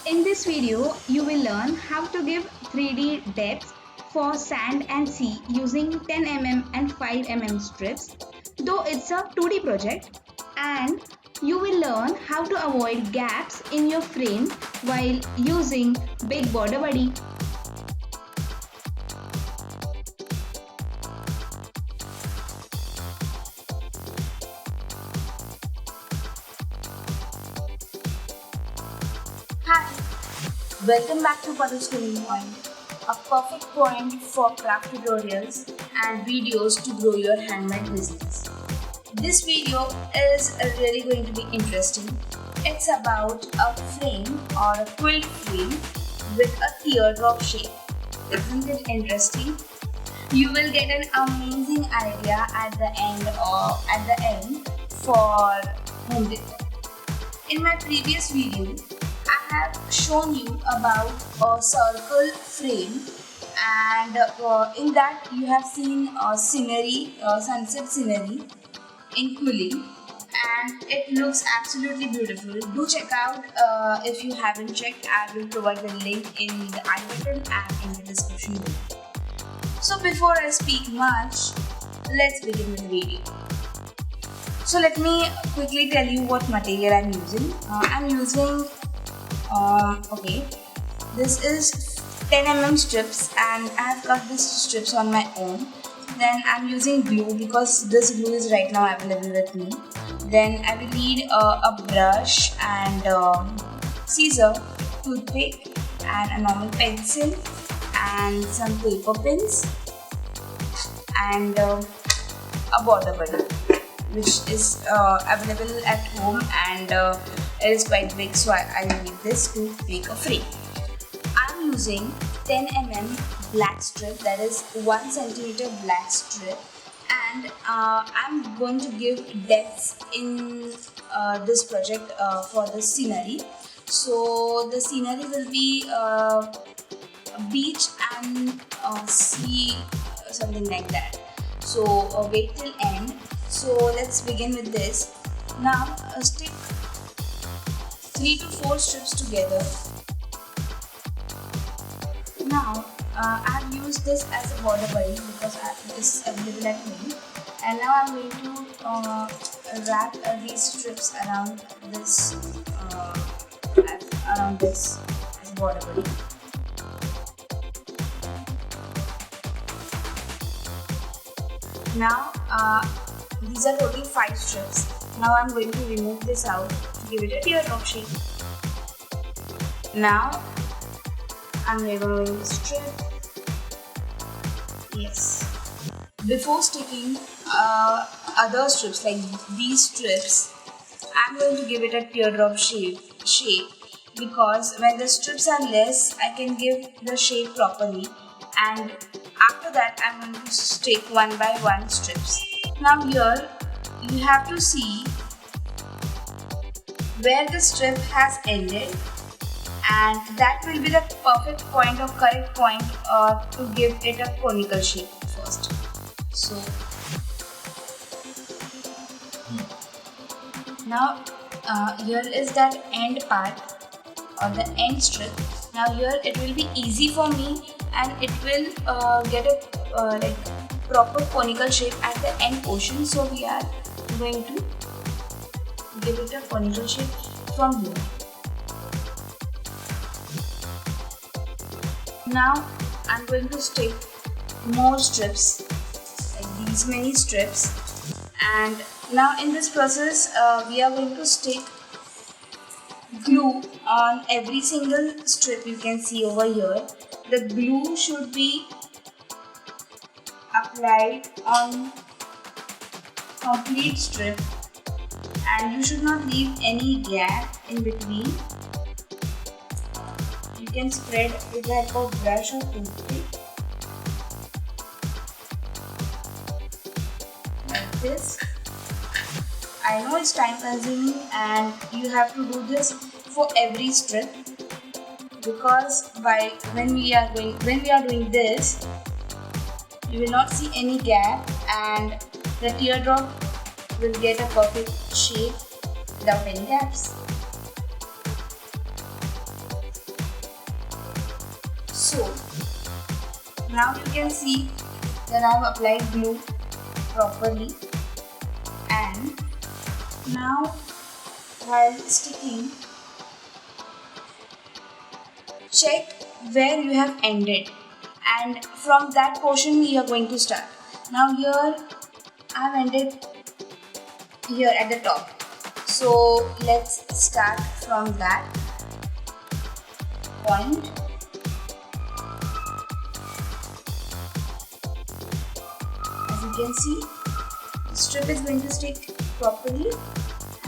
In this video, you will learn how to give 3D depths for sand and sea using 10 mm and 5 mm strips, though it's a 2D project, and you will learn how to avoid gaps in your frame while using Big Border Buddy. Hi, welcome back to Butter's Quilling Point, a perfect point for craft tutorials and videos to grow your handmade business. This video is really going to be interesting. It's about a frame or a quilt frame with a teardrop shape. Isn't it interesting? You will get an amazing idea at the end for home decor. In my previous video, I have shown you about a circle frame, and in that you have seen scenery, sunset scenery in Quilling, and it looks absolutely beautiful. Do check out if you haven't checked. I will provide the link in the I button and in the description below. So before I speak much, let's begin with the video. So let me quickly tell you what material I'm using. Okay, this is 10 mm strips, and I have cut these strips on my own. Then I'm using glue because this glue is right now available with me. Then I will need a brush and scissor, toothpick, and a normal pencil, and some paper pins, and a border buddy, which is available at home, and it is quite big, so I need this to make a frame. I'm using 10 mm black strip, that is 1 cm black strip, and I'm going to give depths in this project for the scenery. So the scenery will be beach and sea, something like that. So wait till end. So let's begin with this. Now stick 3 to 4 strips together. Now I've used this as a border buddy because this is available at home, and now I'm going to wrap these strips around this as a border buddy. Now these are total 5 strips. Now I'm going to remove this out to give it a teardrop shape. Now I'm removing the strip. Yes. Before sticking other strips like these strips, I'm going to give it a teardrop shape because when the strips are less, I can give the shape properly, and after that I'm going to stick one by one strips. Now here you have to see where the strip has ended, and that will be the perfect point or correct point to give it a conical shape first. So now here is that end part or the end strip. Now here it will be easy for me, and it will get a like proper conical shape at the end portion. So we are going to give it a conical shape from here. Now I'm going to stick more strips, like these many strips, and now in this process we are going to stick glue on every single strip. You can see over here the glue should be applied on complete strip, and you should not leave any gap in between. You can spread with the help of brush or toothpick like this. I know it's time consuming, and you have to do this for every strip, because when we are doing this, you will not see any gap, and the teardrop will get a perfect shape without any gaps. So now you can see that I have applied glue properly, and now while sticking, check where you have ended, and from that portion you are going to start. Now here I have ended here at the top, so let's start from that point. As you can see, the strip is going to stick properly,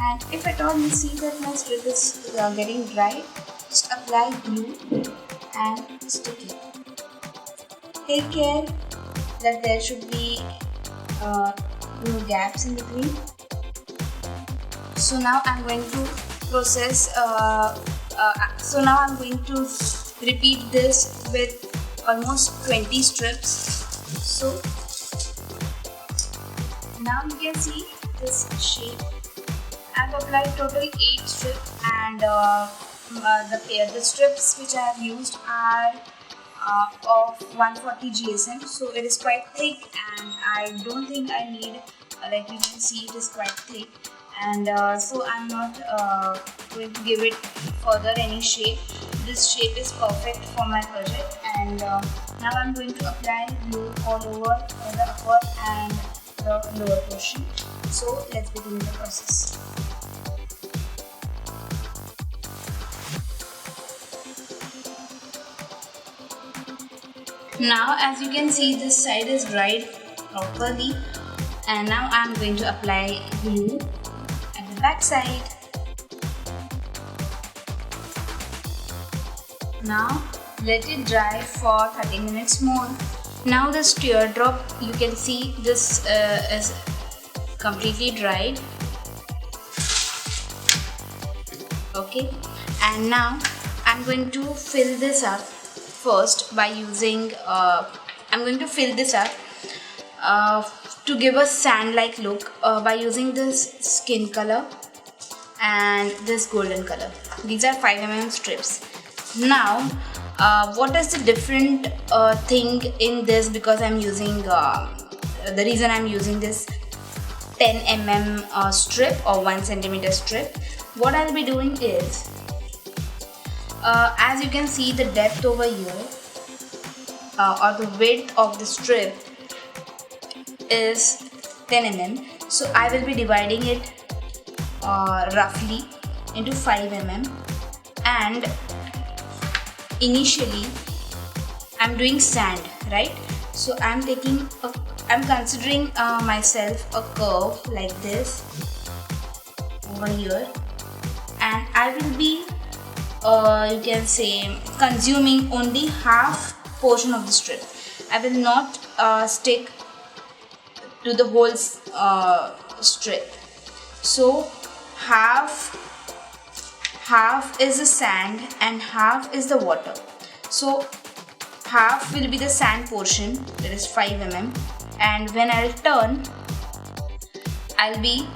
and if at all you see that my strip is getting dry, just apply glue and stick it. Take care that there should be no gaps in between. So now I'm going to process. So now I'm going to repeat this with almost 20 strips. So now you can see this shape. I've applied total 8 strips, and the strips which I have used are of 140 GSM, so it is quite thick, and I don't think I need, like you can see, it is quite thick, and so I'm not going to give it further any shape. This shape is perfect for my project, and now I'm going to apply glue all over the upper and the lower portion. So let's begin the process. Now as you can see, this side is dried properly, and now I am going to apply glue at the back side. Now let it dry for 30 minutes more. Now this teardrop, you can see this is completely dried. Okay, and now I'm going to fill this up first by using I'm going to fill this up to give a sand-like look by using this skin color and this golden color. These are 5mm strips. Now what is the different thing in this, because I'm using the reason I'm using this 10mm strip or 1 centimeter strip. What I'll be doing is, as you can see, the depth over here or the width of the strip is 10mm, so I will be dividing it roughly into 5mm, and initially I'm doing sand, right? So I'm considering myself a curve like this over here, and I will be you can say consuming only half portion of the strip. I will not stick to the whole strip. So half is the sand and half is the water. So half will be the sand portion, that is 5mm, and when I'll turn, I'll be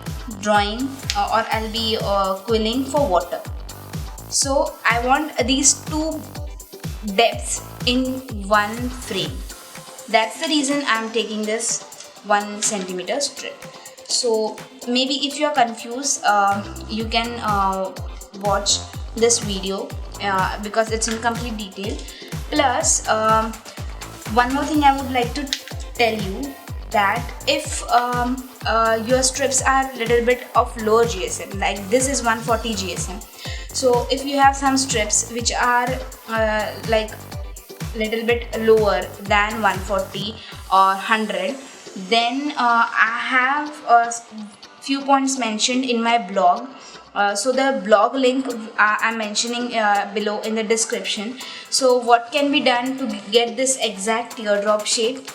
drawing or I'll be quilling for water. So I want these two depths in one frame. That's the reason I'm taking this 1 centimeter strip. So maybe if you are confused, you can watch this video because it's in complete detail. Plus one more thing I would like to tell you, that if your strips are little bit of lower GSM, like this is 140 GSM, so if you have some strips which are like little bit lower than 140 or 100, then I have a few points mentioned in my blog. So the blog link I'm mentioning below in the description. So what can be done to get this exact teardrop shape?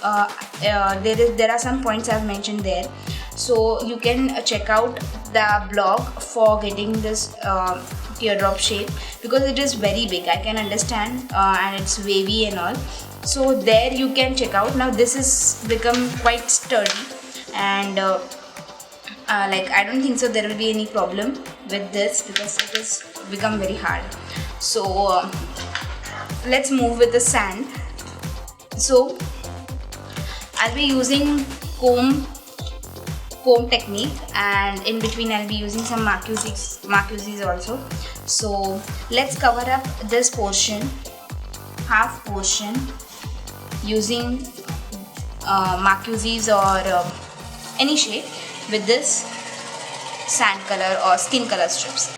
There are some points I've mentioned there. So you can check out the blog for getting this teardrop shape, because it is very big, I can understand, and it's wavy and all. So there you can check out. Now this is become quite sturdy, and like I don't think so there will be any problem with this, because it has become very hard. So let's move with the sand. So I'll be using comb technique, and in between I'll be using some marquees also. So let's cover up this portion, half portion, using marquees or any shape with this sand color or skin color strips.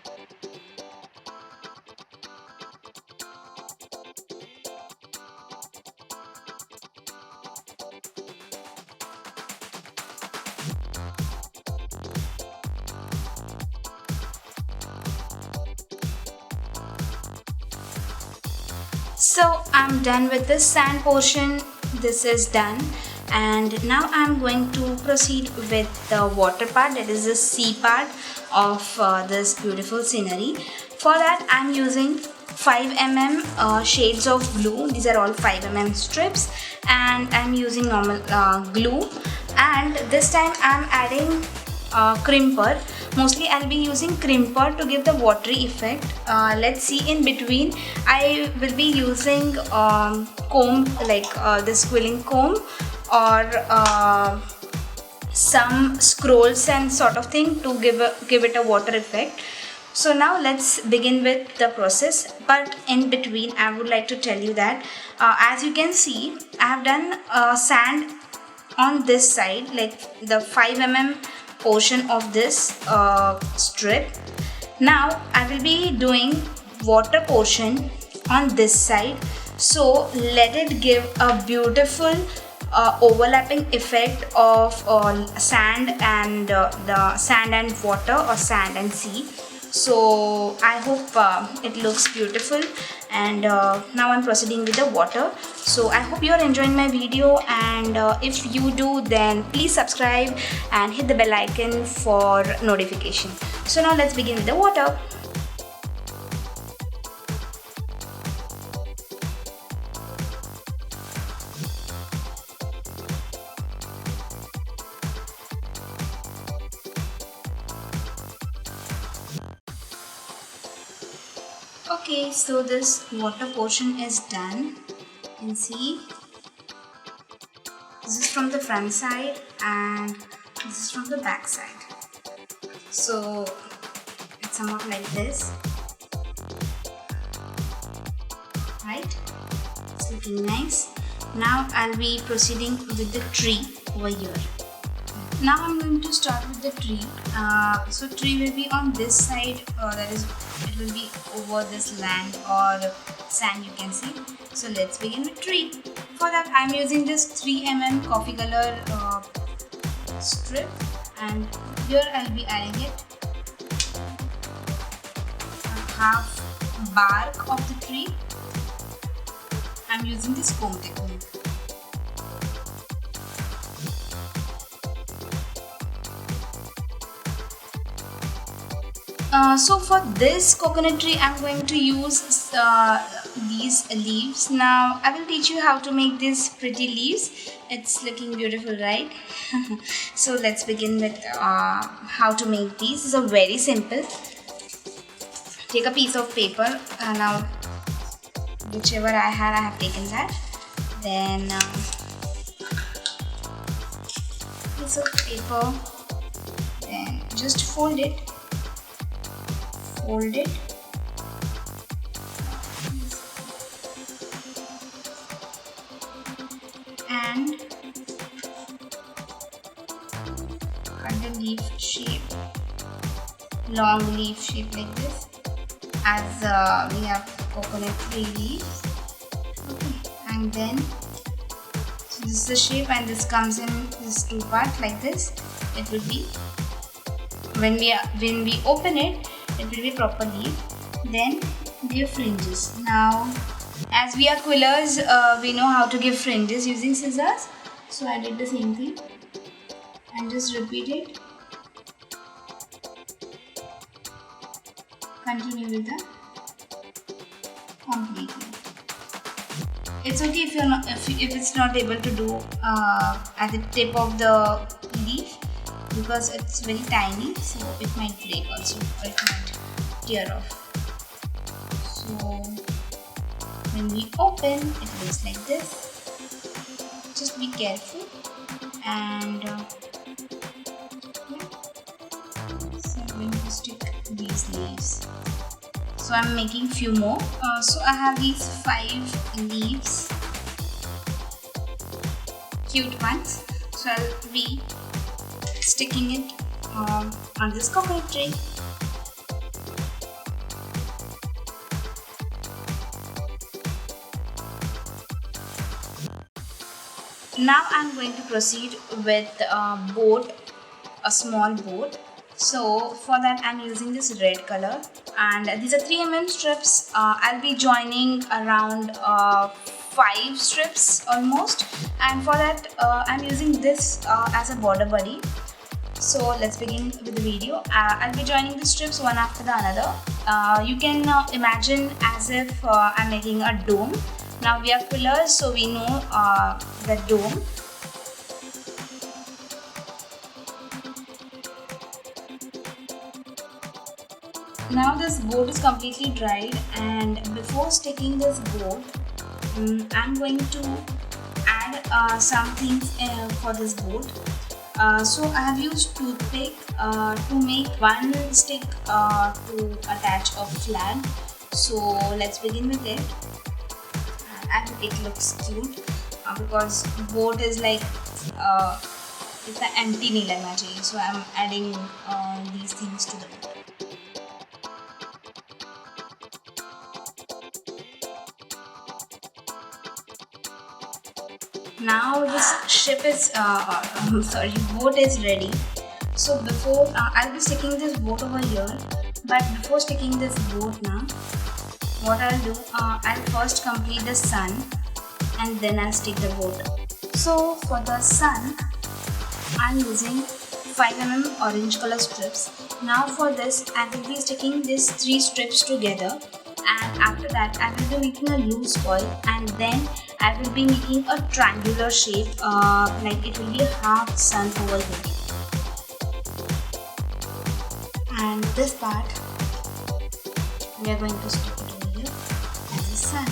So I'm done with this sand portion. This is done, and now I'm going to proceed with the water part, that is the sea part of this beautiful scenery. For that I'm using 5 mm shades of glue. These are all 5 mm strips, and I'm using normal glue, and this time I'm adding crimper. Mostly I'll be using crimper to give the watery effect. Let's see, in between I will be using comb, like this quilling comb, or some scrolls and sort of thing to give it a water effect. So now let's begin with the process, but in between I would like to tell you that as you can see, I have done sand on this side, like the 5 mm portion of this strip. Now I will be doing water portion on this side, so let it give a beautiful overlapping effect of sand and the sand and water, or sand and sea. So I hope it looks beautiful, and now I'm proceeding with the water. So I hope you're enjoying my video, and if you do, then please subscribe and hit the bell icon for notification. So now let's begin with the water. Okay, so this water portion is done. You can see this is from the front side and this is from the back side. So it's somewhat like this, right? It's looking nice. Now I'll be proceeding with the tree over here. Now I'm going to start with the tree. So tree will be on this side, that is, it will be over this land or sand, you can see. So let's begin with tree. For that I'm using this 3 mm coffee color strip, and here I'll be adding it half bark of the tree. I'm using this comb technique. So for this coconut tree I'm going to use these leaves. Now I will teach you how to make these pretty leaves. It's looking beautiful, right? So let's begin with how to make these. These are very simple. Take a piece of paper, now whichever I have taken that. Then piece of paper, then just fold it, and cut the leaf shape, long leaf shape like this, as we have coconut tree leaves. Okay, and then so this is the shape, and this comes in this two parts like this. It will be, when we open it, it will be proper leaf. Then give fringes. Now as we are quillers, we know how to give fringes using scissors. So I did the same thing and just repeat it. Continue with the completely. It's okay if you're not, if it's not able to do at the tip of the leaf, because it's very tiny, so it might break also, or it might tear off. So When we open, it looks like this. Just be careful. And yeah. So I'm going to stick these leaves. So I'm making few more. So I have these 5 leaves, cute ones. So I'll be sticking it on this coconut tree. Now I'm going to proceed with a boat, a small boat. So for that I'm using this red color, and these are 3 strips. I'll be joining around 5 strips almost, and for that I'm using this as a border buddy. So let's begin with the video. I'll be joining the strips one after the another. You can imagine as if I'm making a dome. Now we are quillers, so we know the dome. Now this boat is completely dried, and before sticking this boat, I'm going to add some things for this boat. So I have used toothpick to make one stick to attach a flag. So let's begin with it. And it looks cute because boat is like it's an empty neela chahiye, so I'm adding these things to the boat. Now this ship is boat is ready. So before I'll be sticking this boat over here, but before sticking this boat now, what I'll do, I'll first complete the sun and then I'll stick the boat. So for the sun, I'm using 5 orange color strips. Now for this, I will be sticking these 3 strips together, and after that I will be making a loose coil, and then I will be making a triangular shape, like it will be a half sun over here. And this part we are going to stick it over here as a sun.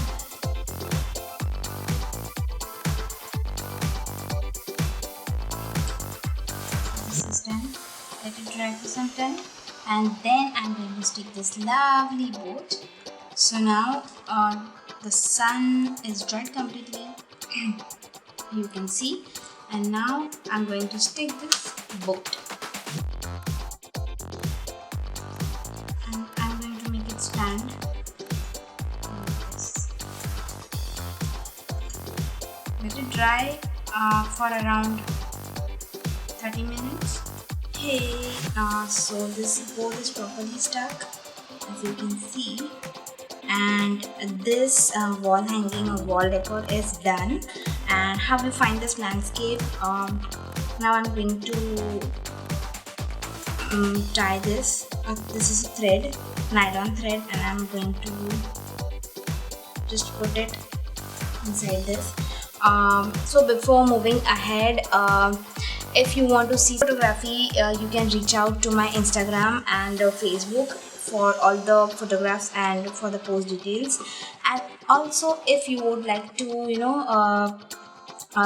So this is done. Let it dry for some time, and then I'm going to stick this lovely boat. So now the sun is dried completely, you can see, and now I'm going to stick this boat, and I'm going to make it stand like this. Let it dry for around 30 minutes. Hey, so this boat is properly stuck, as you can see, and this wall hanging or wall decor is done. And how we find this landscape, now I'm going to tie this. This is a thread, nylon thread, and I'm going to just put it inside this. So before moving ahead, if you want to see photography, you can reach out to my Instagram and Facebook for all the photographs and for the post details. And also if you would like to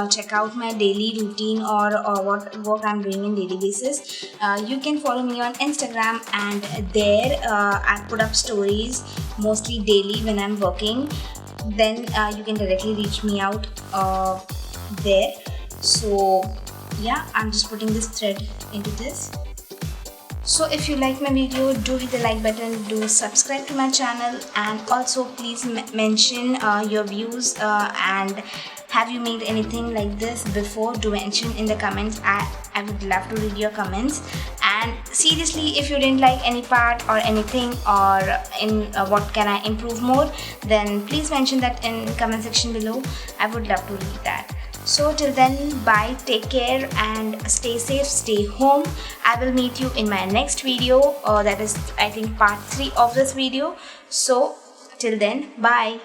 check out my daily routine or what work I'm doing in daily basis, you can follow me on Instagram, and there I put up stories mostly daily when I'm working. Then you can directly reach me out there. So yeah, I'm just putting this thread into this. So if you like my video, do hit the like button, do subscribe to my channel, and also please mention your views, and have you made anything like this before? Do mention in the comments. I would love to read your comments. And seriously, if you didn't like any part or anything, or in what can I improve more, then please mention that in comment section below. I would love to read that. So till then, bye, take care, and stay safe, stay home. I will meet you in my next video, that is I think part 3 of this video. So till then, bye.